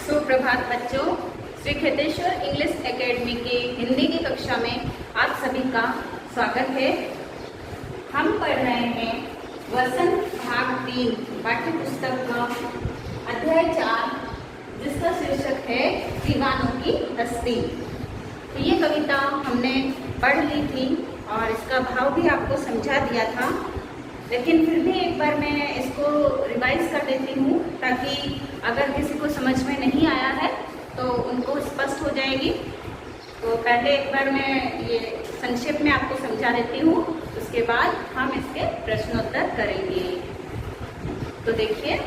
सुप्रभात बच्चों, Shri Kheteshwar English academy की हिंदी की कक्षा में आप सभी का स्वागत है। हम पढ़ रहे हैं वसंत भाग 3 पाठ्य पुस्तक का अध्याय 4, जिसका शीर्षक है दीवानों की हस्ती। तो ये कविता हमने पढ़ ली थी और इसका भाव भी आपको समझा दिया था, लेकिन फिर भी एक बार मैं इसको रिवाइज कर देती हूँ ताकि अगर किसी को समझ में नहीं आया है तो उनको स्पष्ट हो जाएगी। तो पहले एक बार मैं ये संक्षेप में आपको समझा देती हूँ, उसके बाद हम इसके प्रश्नोत्तर करेंगे। तो देखिए,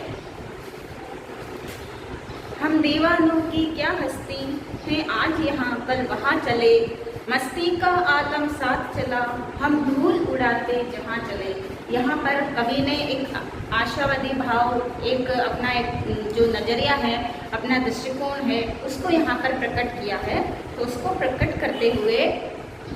हम दीवानों की क्या हस्ती हैं, आज यहाँ कल वहाँ चले, मस्ती का आलम साथ चला, हम धूल उड़ाते जहाँ चले। यहाँ पर कवि ने एक आशावादी भाव, एक अपना एक जो नज़रिया है, अपना दृष्टिकोण है, उसको यहाँ पर प्रकट किया है। तो उसको प्रकट करते हुए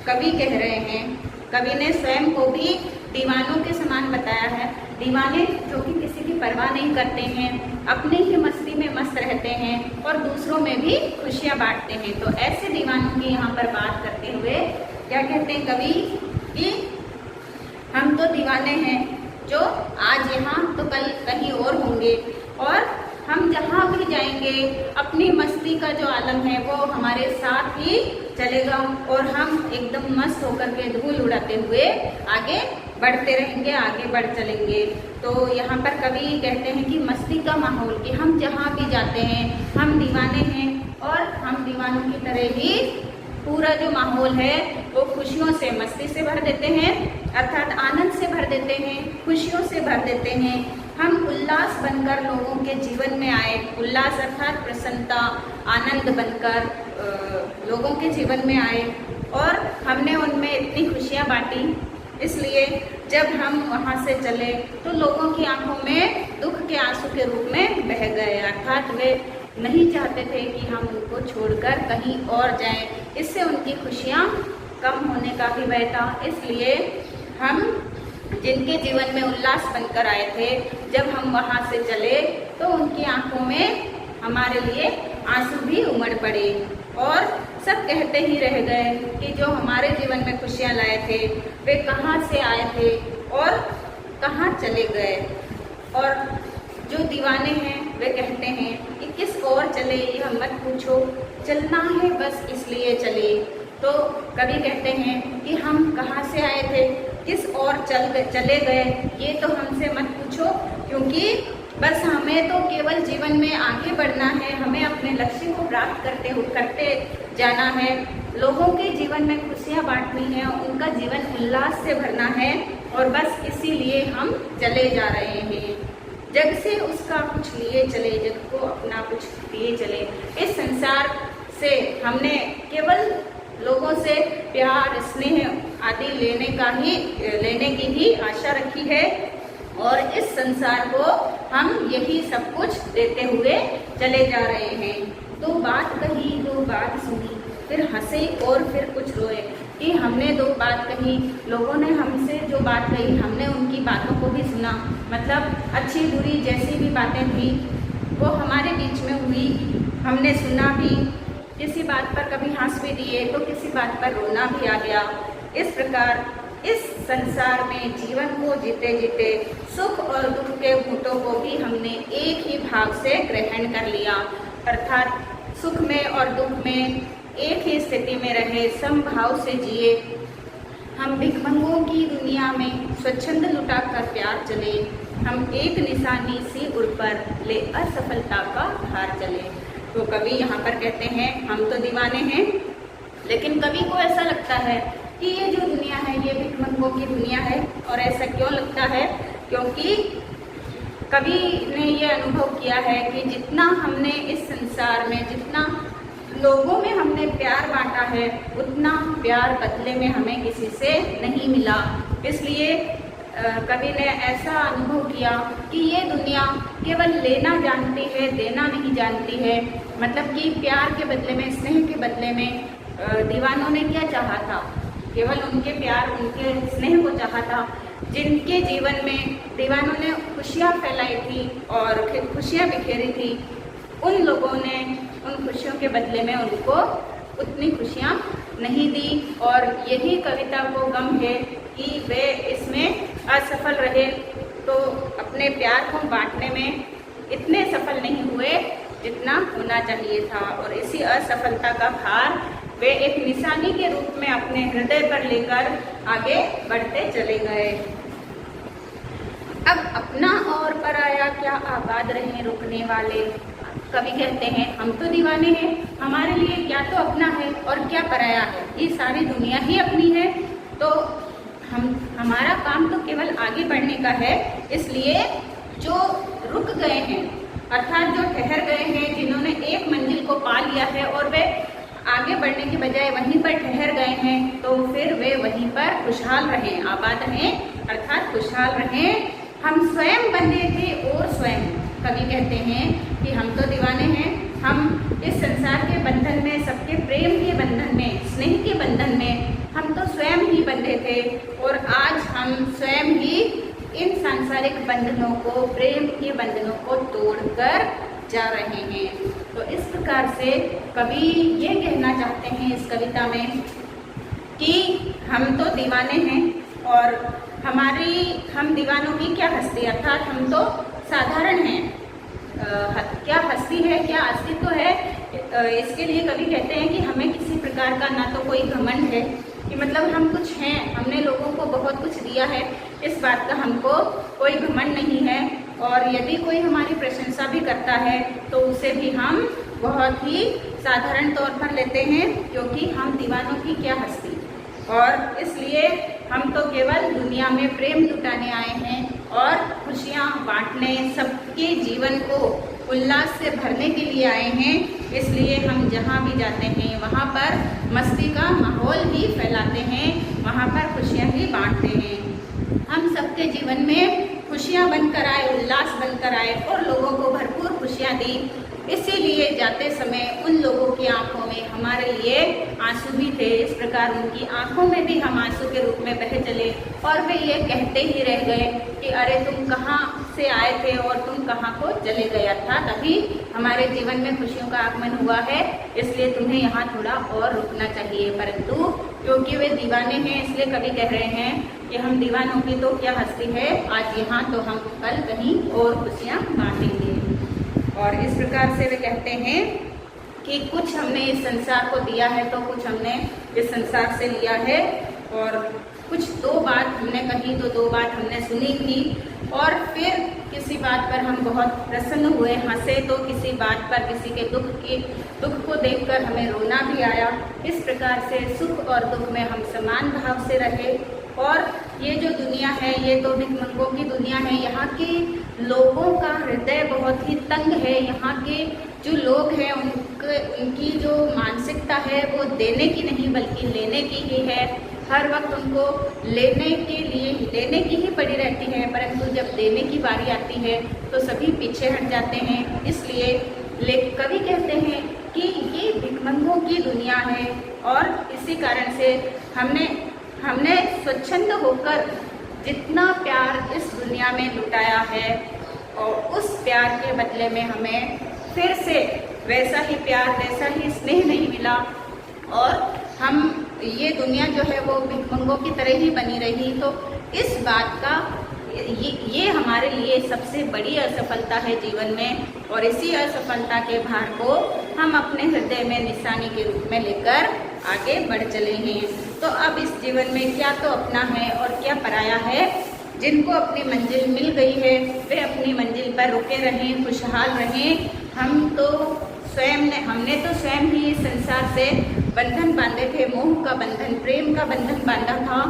कवि कह रहे हैं, कवि ने स्वयं को भी दीवानों के समान बताया है। दीवाने जो कि किसी की परवाह नहीं करते हैं, अपनी ही मस्ती में मस्त रहते हैं और दूसरों में भी खुशियाँ बांटते हैं। तो ऐसे दीवानों की यहाँ पर बात करते हुए क्या कहते हैं कवि कि हम तो दीवाने हैं जो आज यहाँ तो कल कहीं और होंगे, और हम जहाँ भी जाएंगे अपनी मस्ती का जो आलम है वो हमारे साथ ही चलेगा और हम एकदम मस्त होकर के धूल उड़ाते हुए आगे बढ़ते रहेंगे, आगे बढ़ चलेंगे। तो यहाँ पर कवि कहते हैं कि मस्ती का माहौल, कि हम जहाँ भी जाते हैं हम दीवाने हैं और हम दीवानों की तरह ही पूरा जो माहौल है वो खुशियों से, मस्ती से भर देते हैं, अर्थात आनंद से भर देते हैं, खुशियों से भर देते हैं। हम उल्लास बनकर लोगों के जीवन में आए, उल्लास अर्थात प्रसन्नता, आनंद बनकर लोगों के जीवन में आए और हमने उनमें इतनी खुशियाँ बांटी। इसलिए जब हम वहाँ से चले तो लोगों की आंखों में दुख के आंसू के रूप में बह गए, अर्थात वे नहीं चाहते थे कि हम उनको छोड़कर कहीं और जाएं। इससे उनकी खुशियाँ कम होने का भी भय था। इसलिए हम जिनके जीवन में उल्लास बनकर आए थे, जब हम वहाँ से चले तो उनकी आंखों में हमारे लिए आंसू भी उमड़ पड़े और सब कहते ही रह गए कि जो हमारे जीवन में खुशियाँ लाए थे वे कहाँ से आए थे और कहाँ चले गए। और जो दीवाने हैं वे कहते हैं कि किस ओर चले यह मत पूछो, चलना है बस इसलिए चले। तो कवि कहते हैं कि हम कहाँ से आए थे, किस ओर चले गए ये तो हमसे मत पूछो, क्योंकि बस हमें तो केवल जीवन में आगे बढ़ना है, हमें अपने लक्ष्य को प्राप्त करते जाना है, लोगों के जीवन में खुशियाँ बांटनी है, उनका जीवन उल्लास से भरना है और बस इसीलिए हम चले जा रहे हैं। जग से उसका कुछ लिए चले, जग को अपना कुछ दिए चले। इस संसार से हमने केवल लोगों से प्यार, स्नेह आदि लेने की ही आशा रखी है और इस संसार को हम यही सब कुछ देते हुए चले जा रहे हैं। दो बात कही, दो बात सुनी, फिर हंसे और फिर कुछ रोए। कि हमने दो बात कही, लोगों ने हमसे जो बात कही हमने उनकी बातों को भी सुना, मतलब अच्छी बुरी जैसी भी बातें थी वो हमारे बीच में हुई, हमने सुना भी। किसी बात पर कभी हंस भी दिए तो किसी बात पर रोना भी आ गया। इस प्रकार इस संसार में जीवन को जीते जीते सुख और दुख के घूंटों को भी हमने एक ही भाव से ग्रहण कर लिया, अर्थात सुख में और दुख में एक ही स्थिति में रहे, समभाव से जिए। हम भिखमंगों की दुनिया में स्वच्छंद लुटा कर प्यार चले, हम एक निशानी सी उड़ पर ले असफलता का भार चले। तो कवि यहाँ पर कहते हैं हम तो दीवाने हैं, लेकिन कवि को ऐसा लगता है कि ये जो दुनिया है ये भिखमंगों की दुनिया है। और ऐसा क्यों लगता है? क्योंकि कवि ने ये अनुभव किया है कि जितना हमने इस संसार में, जितना लोगों में हमने प्यार बांटा है, उतना प्यार बदले में हमें किसी से नहीं मिला। इसलिए कवि ने ऐसा अनुभव किया कि ये दुनिया केवल लेना जानती है, देना नहीं जानती है। मतलब कि प्यार के बदले में, स्नेह के बदले में दीवानों ने क्या चाहा था? केवल उनके प्यार, उनके स्नेह को चाहा था। जिनके जीवन में दीवानों ने खुशियाँ फैलाई थी और खुशियाँ बिखेरी थी, उन लोगों ने उन खुशियों के बदले में उनको उतनी खुशियाँ नहीं दी। और यही कविता को गम है कि वे इसमें असफल रहे, तो अपने प्यार को बांटने में इतने सफल नहीं हुए जितना होना चाहिए था। और इसी असफलता का भार वे एक निशानी के रूप में अपने हृदय पर लेकर आगे बढ़ते चले गए। अब अपना और पराया क्या आबाद रहे रुकने वाले। कवि कहते हैं हम तो दीवाने हैं, हमारे लिए क्या तो अपना है और क्या पराया है, ये सारी दुनिया ही अपनी है। तो हमारा काम तो केवल आगे बढ़ने का है। इसलिए जो रुक गए हैं, अर्थात जो ठहर गए हैं, जिन्होंने एक मंजिल को पा लिया है और वे आगे बढ़ने के बजाय वहीं पर ठहर गए हैं, तो फिर वे वहीं पर खुशहाल रहें, आबाद रहें, अर्थात खुशहाल रहें। हम स्वयं बंधे थे और स्वयं, कवि कहते हैं कि हम तो दीवाने हैं, हम इस संसार के बंधन में, सबके प्रेम के बंधन में, स्नेह के बंधन में हम तो स्वयं ही बंधे थे और आज हम स्वयं ही इन सांसारिक बंधनों को, प्रेम के बंधनों को तोड़कर जा रहे हैं। तो इस प्रकार से कवि ये कहना चाहते हैं इस कविता में कि हम तो दीवाने हैं और हम दीवानों की क्या हस्ती, अर्थात हम तो साधारण हैं। क्या हस्ती है, क्या अस्तित्व है, इसके लिए कवि कहते हैं कि हमें किसी प्रकार का ना तो कोई घमंड है कि मतलब हम कुछ हैं, हमने लोगों को बहुत कुछ दिया है, इस बात का हमको कोई घमंड नहीं है। और यदि कोई हमारी प्रशंसा भी करता है तो उसे भी हम बहुत ही साधारण तौर पर लेते हैं, क्योंकि हम दीवानों की क्या हस्ती। और इसलिए हम तो केवल दुनिया में प्रेम लुटाने आए हैं और खुशियाँ बांटने, सबके जीवन को उल्लास से भरने के लिए आए हैं। इसलिए हम जहाँ भी जाते हैं वहाँ पर मस्ती का माहौल ही फैलाते हैं, वहाँ पर खुशियाँ ही बांटते हैं। हम सबके जीवन में खुशियाँ बनकर आए, उल्लास बनकर आए और लोगों को भरपूर खुशियाँ दी। इसीलिए जाते समय उन लोगों की आंखों में हमारे लिए आंसू भी थे। इस प्रकार उनकी आंखों में भी हम आंसू के रूप में बह चले और वे ये कहते ही रह गए कि अरे तुम कहाँ से आए थे और तुम कहाँ को चले गए था। तभी हमारे जीवन में खुशियों का आगमन हुआ है, इसलिए तुम्हें यहाँ थोड़ा और रुकना चाहिए। परंतु क्योंकि वे दीवाने हैं, इसलिए कवि कह रहे हैं कि हम दीवानों की तो क्या हस्ती है, आज यहाँ तो हम कल कहीं और खुशियाँ बांटेंगे। और इस प्रकार से वे कहते हैं कि कुछ हमने इस संसार को दिया है तो कुछ हमने इस संसार से लिया है। और कुछ दो बात हमने कही तो दो बात हमने सुनी थी, और फिर किसी बात पर हम बहुत प्रसन्न हुए, हंसे, तो किसी बात पर, किसी के दुख को देखकर हमें रोना भी आया। इस प्रकार से सुख और दुख में हम समान भाव से रहे। और ये जो दुनिया है, ये तो भिखमंगों की दुनिया है। यहाँ के लोगों का हृदय बहुत ही तंग है। यहाँ के जो लोग हैं उनकी जो मानसिकता है वो देने की नहीं बल्कि लेने की ही है। हर वक्त उनको लेने की ही पड़ी रहती है, परंतु जब देने की बारी आती है तो सभी पीछे हट जाते हैं। इसलिए कवि कहते हैं कि ये भिखमंगों की दुनिया है और इसी कारण से हमने स्वच्छंद होकर जितना प्यार इस दुनिया में लुटाया है और उस प्यार के बदले में हमें फिर से वैसा ही प्यार, वैसा ही स्नेह नहीं मिला। और हम ये दुनिया जो है वो भिखमंगों की तरह ही बनी रही। तो इस बात का ये हमारे लिए सबसे बड़ी असफलता है जीवन में। और इसी असफलता के भार को हम अपने हृदय में निशानी के रूप में लेकर आगे बढ़ चले हैं। तो अब इस जीवन में क्या तो अपना है और क्या पराया है। जिनको अपनी मंजिल मिल गई है वे अपनी मंजिल पर रुके रहें, खुशहाल रहें। हमने तो स्वयं ही इस संसार से बंधन बांधे थे, मोह का बंधन, प्रेम का बंधन बांधा था,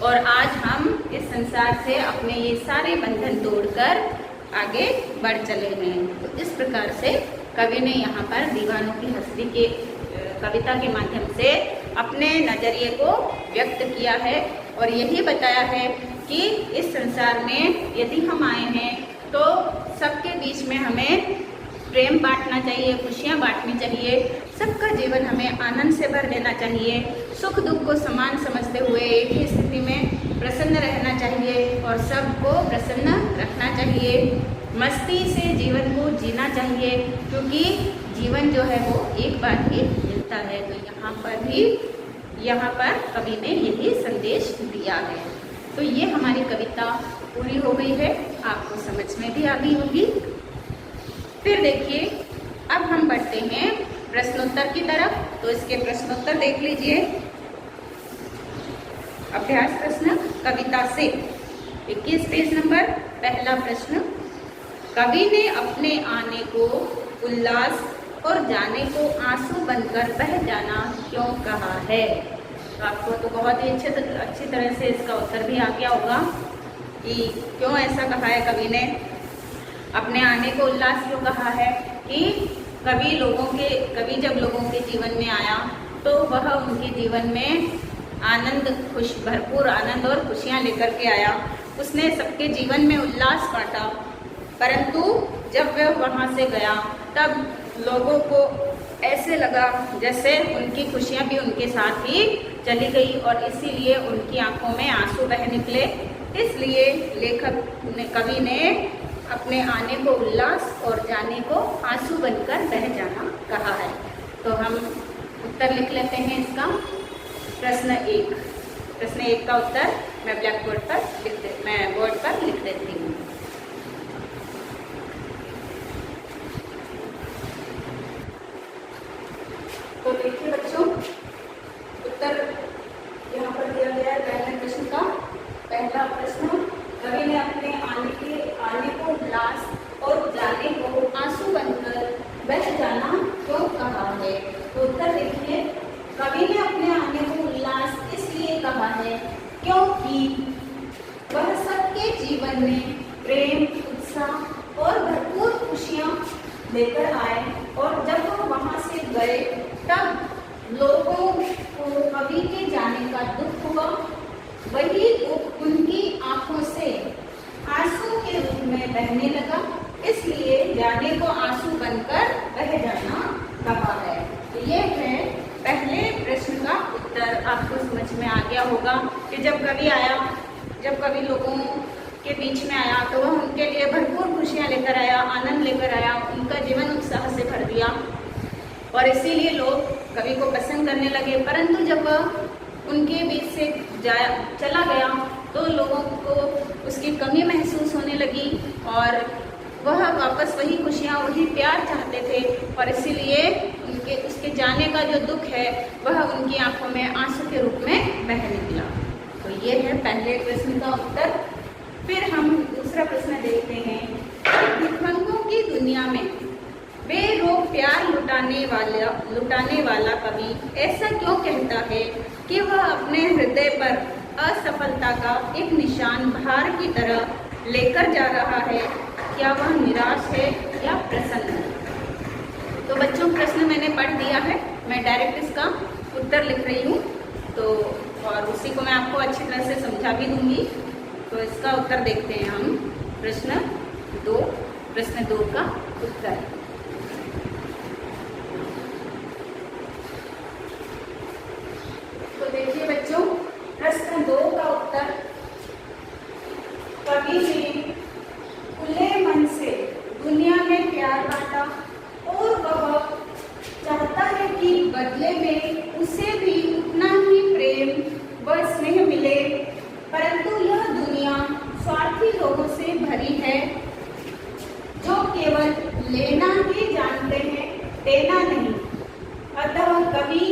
और आज हम इस संसार से अपने ये सारे बंधन तोड़कर आगे बढ़ चले हैं। तो इस प्रकार से कवि ने यहाँ पर दीवानों की हस्ती के कविता के माध्यम से अपने नज़रिए को व्यक्त किया है और यही बताया है कि इस संसार में यदि हम आए हैं तो सबके बीच में हमें प्रेम बांटना चाहिए, खुशियाँ बांटनी चाहिए, सबका जीवन हमें आनंद से भर देना चाहिए, सुख दुख को समान समझते हुए एक ही स्थिति में प्रसन्न रहना चाहिए और सबको प्रसन्न रखना चाहिए। मस्ती से जीवन को जीना चाहिए, क्योंकि जीवन जो है वो एक बार ही मिलता है। तो यहाँ पर कवि ने यही संदेश दिया है। तो ये हमारी कविता पूरी हो गई है, आपको समझ में भी आ गई होगी। फिर देखिए, अब हम बढ़ते हैं प्रश्नोत्तर की तरफ। तो इसके प्रश्नोत्तर देख लीजिए। अभ्यास प्रश्न कविता से 21 पेज नंबर। पहला प्रश्न, कवि ने अपने आने को उल्लास और जाने को आंसू बनकर बह जाना क्यों कहा है? तो आपको तो बहुत ही अच्छी तरह से इसका उत्तर भी आ गया होगा कि क्यों ऐसा कहा है कवि ने। अपने आने को उल्लास क्यों कहा है कि कवि जब लोगों के जीवन में आया तो वह उनके जीवन में भरपूर आनंद और खुशियाँ लेकर के आया। उसने सबके जीवन में उल्लास बांटा, परंतु जब वह वहाँ से गया तब लोगों को ऐसे लगा जैसे उनकी खुशियाँ भी उनके साथ ही चली गई, और इसीलिए उनकी आंखों में आंसू बह निकले। इसलिए कवि ने अपने आने को उल्लास और जाने को आंसू बनकर बह जाना कहा है। तो हम उत्तर लिख लेते हैं इसका। प्रश्न 1 का उत्तर मैं बोर्ड पर लिख देती हूँ। तो देखिए बच्चों, उत्तर यहाँ पर दिया गया है पहले प्रश्न का। पहला प्रश्न, कवि ने अपने आने को उल्लास और जाने को आंसू बनकर बह जाना क्यों कहा है? तो उत्तर देखिए, कवि ने अपने आने को उल्लास इसलिए कहा है क्योंकि वह सबके जीवन में प्रेम, उत्साह और भरपूर खुशियाँ लेकर आए, और जब वो वहाँ से गए तब लोगों को कवि के जाने का दुख हुआ। वही दुख उनकी आंखों से आंसू के रूप में बहने लगा, इसलिए जाने को आंसू बनकर बह जाना कहा है। तो ये है पहले प्रश्न का उत्तर। आपको समझ में आ गया होगा कि जब कवि लोगों के बीच में आया तो वह उनके लिए भरपूर खुशियाँ लेकर आया, आनंद लेकर आया, उनका जीवन उत्साह से भर दिया, और इसीलिए लोग कवि को पसंद करने लगे। परंतु जब वह उनके बीच से चला गया तो लोगों को उसकी कमी महसूस होने लगी, और वह वापस वही खुशियाँ, वही प्यार चाहते थे, और इसीलिए उसके जाने का जो दुख है वह उनकी आंखों में आंसू के रूप में बह निकला। तो ये है पहले प्रश्न का उत्तर। फिर हम दूसरा प्रश्न देखते हैं। भिखमंगों की दुनिया में बेरोक प्यार लुटाने वाला कवि ऐसा क्यों कहता है कि वह अपने हृदय पर असफलता का एक निशान भार की तरह लेकर जा रहा है? क्या वह निराश है या प्रसन्न है? तो बच्चों, प्रश्न मैंने पढ़ दिया है, मैं डायरेक्ट इसका उत्तर लिख रही हूँ, तो और उसी को मैं आपको अच्छी तरह से समझा भी दूंगी। तो इसका उत्तर देखते हैं हम। प्रश्न 2 का उत्तर। तो देखिए बच्चों, प्रश्न 2 का उत्तर, कवि ने खुले मन से दुनिया में प्यार बांटा और वह चाहता है कि बदले में उसे भी उतना ही प्रेम व स्नेह मिले, परंतु यह दुनिया स्वार्थी लोगों से भरी है जो केवल लेना ही जानते हैं, देना नहीं। अतः कवि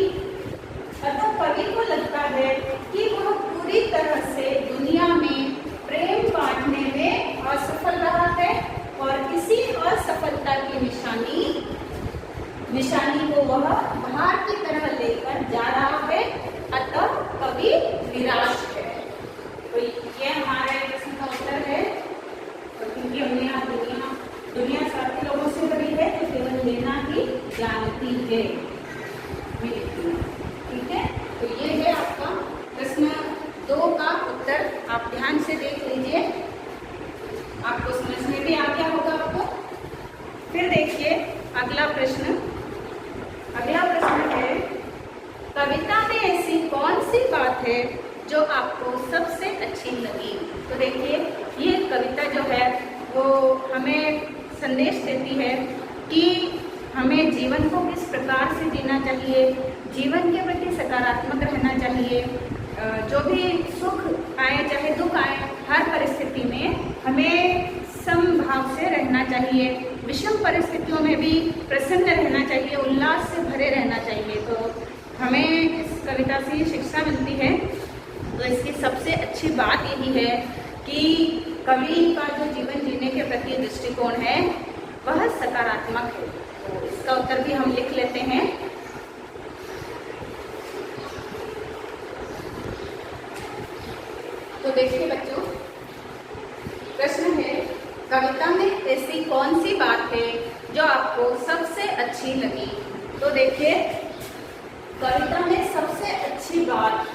को लगता है कि वह पूरी तरह से दुनिया में प्रेम बांटने में असफल रहा है, और इसी असफलता की निशानी को वह भार की तरह लेकर जा रहा है। अतः कवि निराश है। तो ये हमारा प्रश्न का उत्तर है। क्योंकि दुनिया स्वार्थी लोगों से भरी है, तो केवल लेना ही जानती है। ठीक है, तो ये है आपका प्रश्न 2 का उत्तर। आप ध्यान से देख लीजिए, आपको समझ में भी आ गया होगा आपको। फिर देखिए अगला प्रश्न है, कविता में ऐसी कौन सी बात है जो आपको सबसे अच्छी लगी? तो देखिए, ये कविता जो है वो हमें संदेश देती है कि हमें जीवन को किस प्रकार से जीना चाहिए, जीवन के प्रति सकारात्मक रहना चाहिए। जो भी सुख आए चाहे दुख आए, हर परिस्थिति में हमें समभाव से रहना चाहिए, विषम परिस्थितियों में भी प्रसन्न रहना चाहिए, उल्लास से भरे रहना चाहिए। तो हमें इस कविता से ये शिक्षा मिलती है। तो इसकी सबसे अच्छी बात यही है कि कवि का जो जीवन जीने के प्रति दृष्टिकोण है वह सकारात्मक है। तो इसका उत्तर भी हम लिख लेते हैं। तो देखिए बच्चों, प्रश्न है, कविता में ऐसी कौन सी बात है जो आपको सबसे अच्छी लगी? तो देखिए, कविता में सबसे अच्छी बात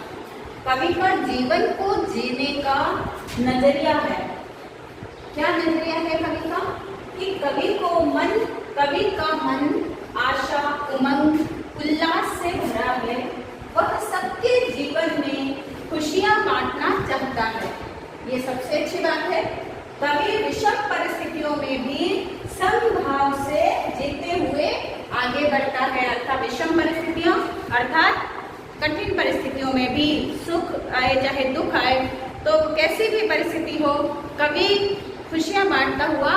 कवि का जीवन को जीने का नजरिया है। क्या नजरिया है कवि का? कि कवि का मन आशा, उमंग, उल्लास से भरा है। वह सबके जीवन में खुशियां बांटना चाहता है। ये सबसे अच्छी बात है। कवि विषम परिस्थितियों में भी समभाव से जीते हुए आगे बढ़ता है। अर्थात विषम परिस्थितियों अर्थात कठिन परिस्थितियों में भी सुख आए चाहे दुख आए, तो कैसी भी परिस्थिति हो, कवि खुशियां बांटता हुआ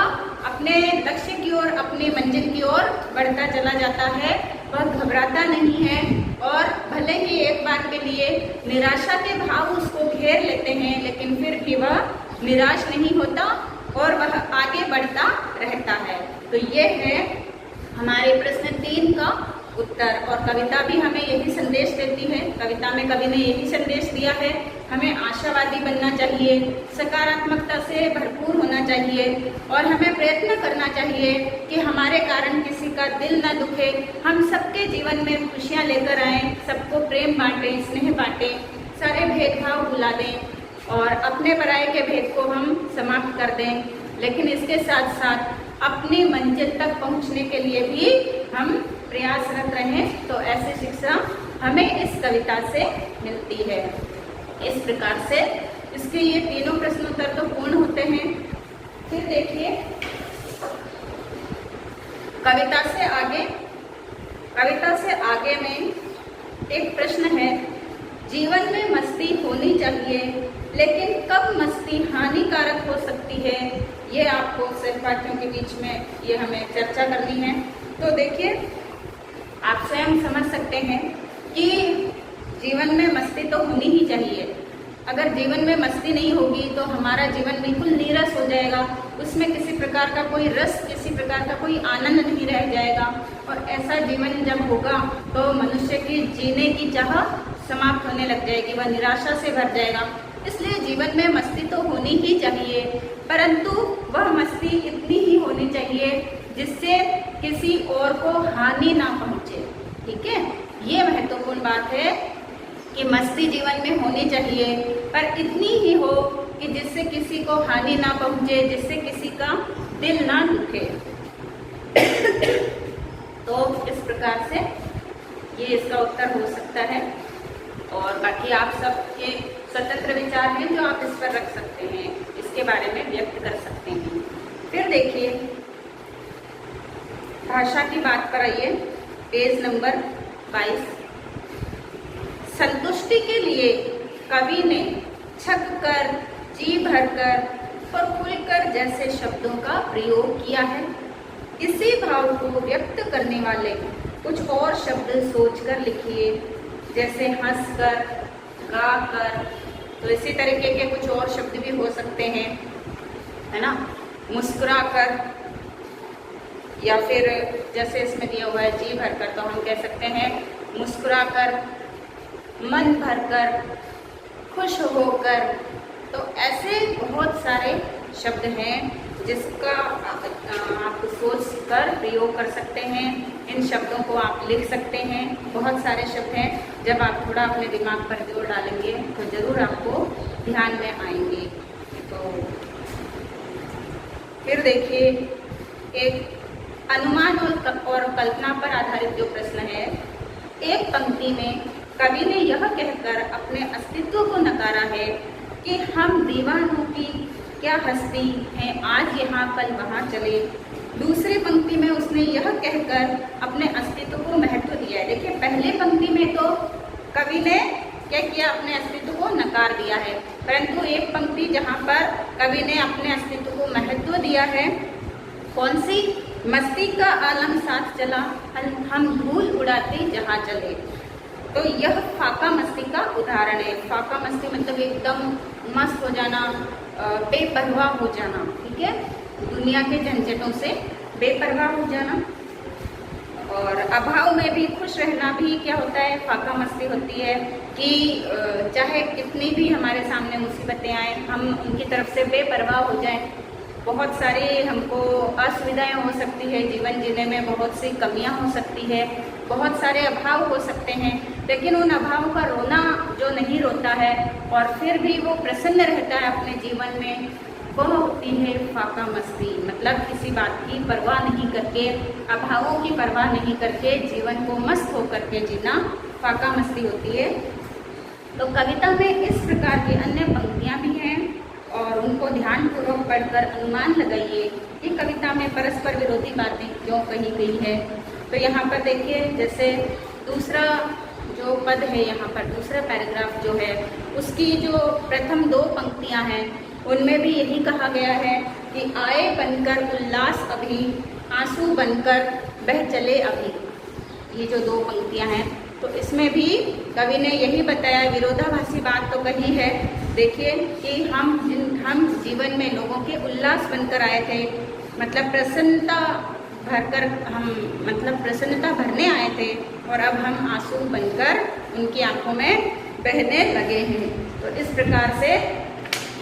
अपने लक्ष्य की ओर, अपने मंजिल की ओर बढ़ता चला जाता है। वह घबराता नहीं है और भले ही एक बार के लिए निराशा के भाव उसको घेर लेते हैं, लेकिन फिर भी वह निराश नहीं होता और वह आगे बढ़ता रहता है। तो ये है हमारे प्रश्न 3 का उत्तर। और कविता भी हमें यही संदेश देती है। कविता में कवि ने यही संदेश दिया है, हमें आशावादी बनना चाहिए, सकारात्मकता से भरपूर होना चाहिए और हमें प्रयत्न करना चाहिए कि हमारे कारण किसी का दिल न दुखे। हम सबके जीवन में खुशियाँ लेकर आएँ, सबको प्रेम बांटें, स्नेह बांटें, सारे भेदभाव भुला दें और अपने पराये के भेद को हम समाप्त कर दें। लेकिन इसके साथ साथ अपनी मंजिल तक पहुँचने के लिए भी हम प्रयासरत रहें। तो ऐसी शिक्षा हमें इस कविता से मिलती है। इस प्रकार से इसके ये तीनों प्रश्नोत्तर तो पूर्ण होते हैं। फिर देखिए कविता से आगे में एक प्रश्न है, जीवन में मस्ती होनी चाहिए लेकिन कब मस्ती हानिकारक हो सकती है? ये आपको सहपाठियों के बीच में ये हमें चर्चा करनी है। तो देखिए, आप स्वयं समझ सकते हैं कि जीवन में मस्ती तो होनी ही चाहिए। अगर जीवन में मस्ती नहीं होगी तो हमारा जीवन बिल्कुल नीरस हो जाएगा, उसमें किसी प्रकार का कोई रस, किसी प्रकार का कोई आनंद नहीं रह जाएगा। और ऐसा जीवन जब होगा तो मनुष्य की जीने की चाह समाप्त होने लग जाएगी, वह निराशा से भर जाएगा। इसलिए जीवन में मस्ती तो होनी ही चाहिए, परंतु वह मस्ती इतनी ही होनी चाहिए जिससे किसी और को हानि ना पहुँचे। ठीक है, ये महत्वपूर्ण बात है कि मस्ती जीवन में होनी चाहिए, पर इतनी ही हो कि जिससे किसी को हानि ना पहुँचे, जिससे किसी का दिल ना दुखे। तो इस प्रकार से ये इसका उत्तर हो सकता है। और बाकी आप सबके स्वतंत्र विचार हैं जो आप इस पर रख सकते हैं, इसके बारे में व्यक्त कर सकते हैं। फिर देखिए भाषा की बात पर आइए, पेज नंबर 22। संतुष्टि के लिए कवि ने छक कर, जी भरकर और खुलकर जैसे शब्दों का प्रयोग किया है। इसी भाव को व्यक्त करने वाले कुछ और शब्द सोचकर लिखिए, जैसे हंसकर, गाकर। तो इसी तरीके के कुछ और शब्द भी हो सकते हैं, है ना, मुस्कुराकर, या फिर जैसे इसमें दिया हुआ है जी भरकर, तो हम कह सकते हैं मुस्कुराकर, मन भरकर, खुश होकर। तो ऐसे बहुत सारे शब्द हैं जिसका आप सोच कर प्रयोग कर सकते हैं। इन शब्दों को आप लिख सकते हैं। बहुत सारे शब्द हैं, जब आप थोड़ा अपने दिमाग पर जोर डालेंगे तो ज़रूर आपको ध्यान में आएंगे। तो फिर देखिए, एक अनुमान और कल्पना पर आधारित जो प्रश्न है, एक पंक्ति में कवि ने यह कहकर अपने अस्तित्व को नकारा है कि हम दीवानों की क्या हस्ती है आज यहाँ कल वहाँ चले। दूसरी पंक्ति में उसने यह कहकर अपने अस्तित्व को महत्व दिया है। देखिए पहले पंक्ति में तो कवि ने क्या किया, अपने अस्तित्व को नकार दिया है, परंतु एक पंक्ति जहाँ पर कवि ने अपने अस्तित्व को महत्व दिया है, कौन सी, मस्ती का आलम साथ चला हम धूल उड़ाते जहाँ चले। तो यह फाका मस्ती का उदाहरण है। फाका मस्ती मतलब एकदम मस्त हो जाना, बेपरवाह हो जाना, ठीक है, दुनिया के झंझटों से बेपरवाह हो जाना। और अभाव में भी खुश रहना भी क्या होता है, फाका मस्ती होती है कि चाहे कितनी भी हमारे सामने मुसीबतें आए हम उनकी तरफ से बेपरवाह हो जाएं। बहुत सारी हमको असुविधाएं हो सकती है, जीवन जीने में बहुत सी कमियां हो सकती है, बहुत सारे अभाव हो सकते हैं, लेकिन उन अभाव का रोना जो नहीं रोता है और फिर भी वो प्रसन्न रहता है अपने जीवन में, वह होती है फाका मस्ती। मतलब किसी बात की परवाह नहीं करके, अभावों की परवाह नहीं करके जीवन को मस्त होकर के जीना फाका मस्ती होती है। तो कविता में इस प्रकार की अन्य पंक्तियाँ भी हैं और उनको ध्यानपूर्वक पढ़कर अनुमान लगाइए कि कविता में परस्पर विरोधी बातें क्यों कही गई है। तो यहाँ पर देखिए, जैसे दूसरा जो पद है, यहाँ पर दूसरा पैराग्राफ जो है, उसकी जो प्रथम दो पंक्तियाँ हैं उनमें भी यही कहा गया है कि आए बनकर उल्लास अभी, आंसू बनकर बह चले अभी। ये जो दो पंक्तियां हैं, तो इसमें भी कवि ने यही बताया, विरोधाभासी बात तो कही है। देखिए कि हम जीवन में लोगों के उल्लास बनकर आए थे, मतलब प्रसन्नता भरकर हम मतलब प्रसन्नता भरने आए थे, और अब हम आंसू बनकर उनकी आंखों में बहने लगे हैं। तो इस प्रकार से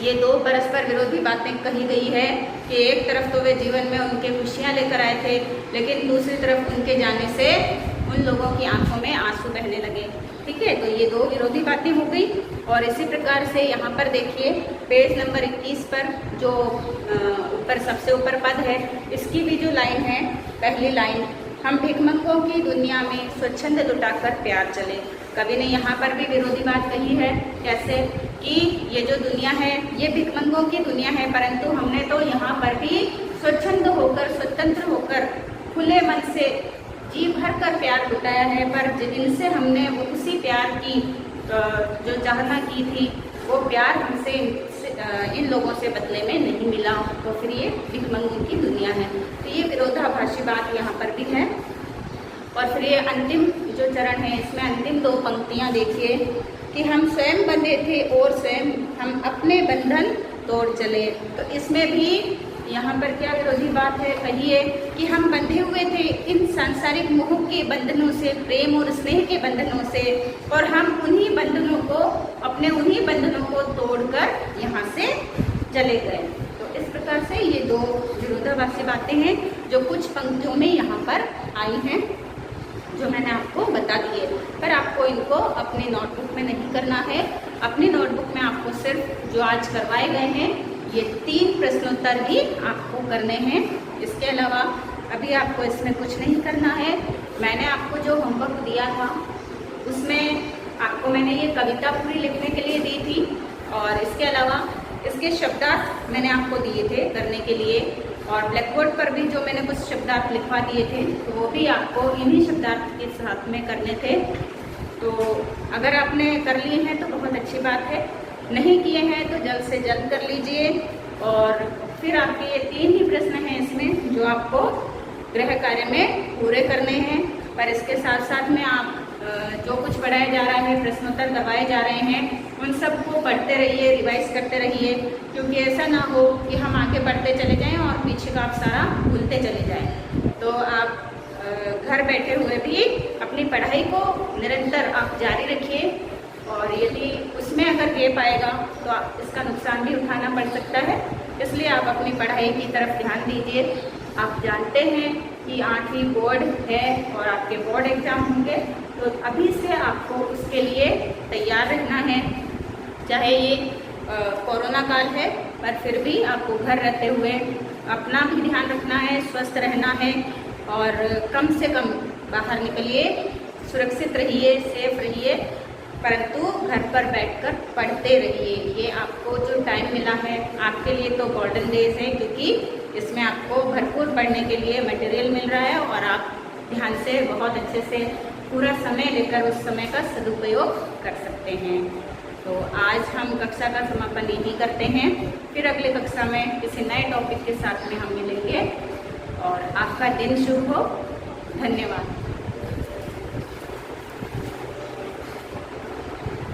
ये दो परस्पर विरोधी बातें कही गई है कि एक तरफ तो वे जीवन में उनके खुशियाँ लेकर आए थे, लेकिन दूसरी तरफ उनके जाने से उन लोगों की आंखों में आंसू बहने लगे। ठीक है, तो ये दो विरोधी बातें हो गई। और इसी प्रकार से यहाँ पर देखिए पेज नंबर 21 पर जो ऊपर सबसे ऊपर पद है, इसकी भी जो लाइन है, पहली लाइन, हम भिखमंगों की दुनिया में स्वच्छंद लुटाकर प्यार चले। कवि ने यहाँ पर भी विरोधी बात कही है। कैसे कि ये जो दुनिया है ये भिखमंगों की दुनिया है, परंतु हमने तो यहाँ पर भी स्वच्छंद होकर, स्वतंत्र होकर, खुले मन से जी भर कर प्यार लुटाया है। पर जिनसे हमने उसी प्यार की जो चाहना की थी, वो प्यार हमसे इन लोगों से बदले में नहीं मिला, तो फिर ये भिखमंगों की दुनिया है। तो ये विरोधाभासी बात यहाँ पर भी है। और फिर ये अंतिम जो चरण है, इसमें अंतिम दो पंक्तियाँ देखिए कि हम स्वयं बंधे थे और स्वयं हम अपने बंधन तोड़ चले। तो इसमें भी यहाँ पर क्या विरोधी बात है, कहिए कि हम बंधे हुए थे इन सांसारिक मोह के बंधनों से, प्रेम और स्नेह के बंधनों से, और हम उन्हीं बंधनों को, अपने उन्हीं बंधनों को तोड़कर यहाँ से चले गए। तो इस प्रकार से ये दो विरोधाभासी बातें हैं जो कुछ पंक्तियों में यहाँ पर आई हैं, जो मैंने आपको बता दिए। पर आपको इनको अपने नोटबुक में नहीं करना है। अपनी नोटबुक में आपको सिर्फ जो आज करवाए गए हैं ये 3 प्रश्नोत्तर ही आपको करने हैं। इसके अलावा अभी आपको इसमें कुछ नहीं करना है। मैंने आपको जो होमवर्क दिया था उसमें आपको मैंने ये कविता पूरी लिखने के लिए दी थी, और इसके अलावा इसके शब्दार्थ मैंने आपको दिए थे करने के लिए, और ब्लैक बोर्ड पर भी जो मैंने कुछ शब्दार्थ लिखवा दिए थे तो वो भी आपको इन्हीं शब्दार्थ के साथ में करने थे। तो अगर आपने कर लिए हैं तो बहुत अच्छी बात है, नहीं किए हैं तो जल्द से जल्द कर लीजिए। और फिर आपके ये 3 ही प्रश्न हैं इसमें जो आपको गृह कार्य में पूरे करने हैं। पर इसके साथ साथ में आप जो कुछ पढ़ाया जा रहा है, प्रश्नोत्तर करवाए जा रहे हैं, उन सबको पढ़ते रहिए, रिवाइज करते रहिए, क्योंकि ऐसा ना हो कि हम आगे बढ़ते चले जाएं और पीछे का आप सारा भूलते चले जाएं। तो आप घर बैठे हुए भी अपनी पढ़ाई को निरंतर आप जारी रखिए, और यदि उसमें अगर गैप आएगा तो इसका नुकसान भी उठाना पड़ सकता है। इसलिए आप अपनी पढ़ाई की तरफ ध्यान दीजिए। आप जानते हैं कि 8वीं बोर्ड है और आपके बोर्ड एग्ज़ाम होंगे, तो अभी से आपको उसके लिए तैयार रहना है। चाहे ये कोरोना काल है, पर फिर भी आपको घर रहते हुए अपना भी ध्यान रखना है, स्वस्थ रहना है, और कम से कम बाहर निकलिए, सुरक्षित रहिए, सेफ रहिए। परंतु घर पर बैठकर पढ़ते रहिए। ये आपको जो टाइम मिला है आपके लिए तो गोल्डन डेज है, क्योंकि इसमें आपको भरपूर पढ़ने के लिए मटेरियल मिल रहा है और आप ध्यान से बहुत अच्छे से पूरा समय लेकर उस समय का सदुपयोग कर सकते हैं। तो आज हम कक्षा का समापन यही करते हैं। फिर अगले कक्षा में किसी नए टॉपिक के साथ में हम मिलेंगे और आपका दिन शुभ हो। धन्यवाद।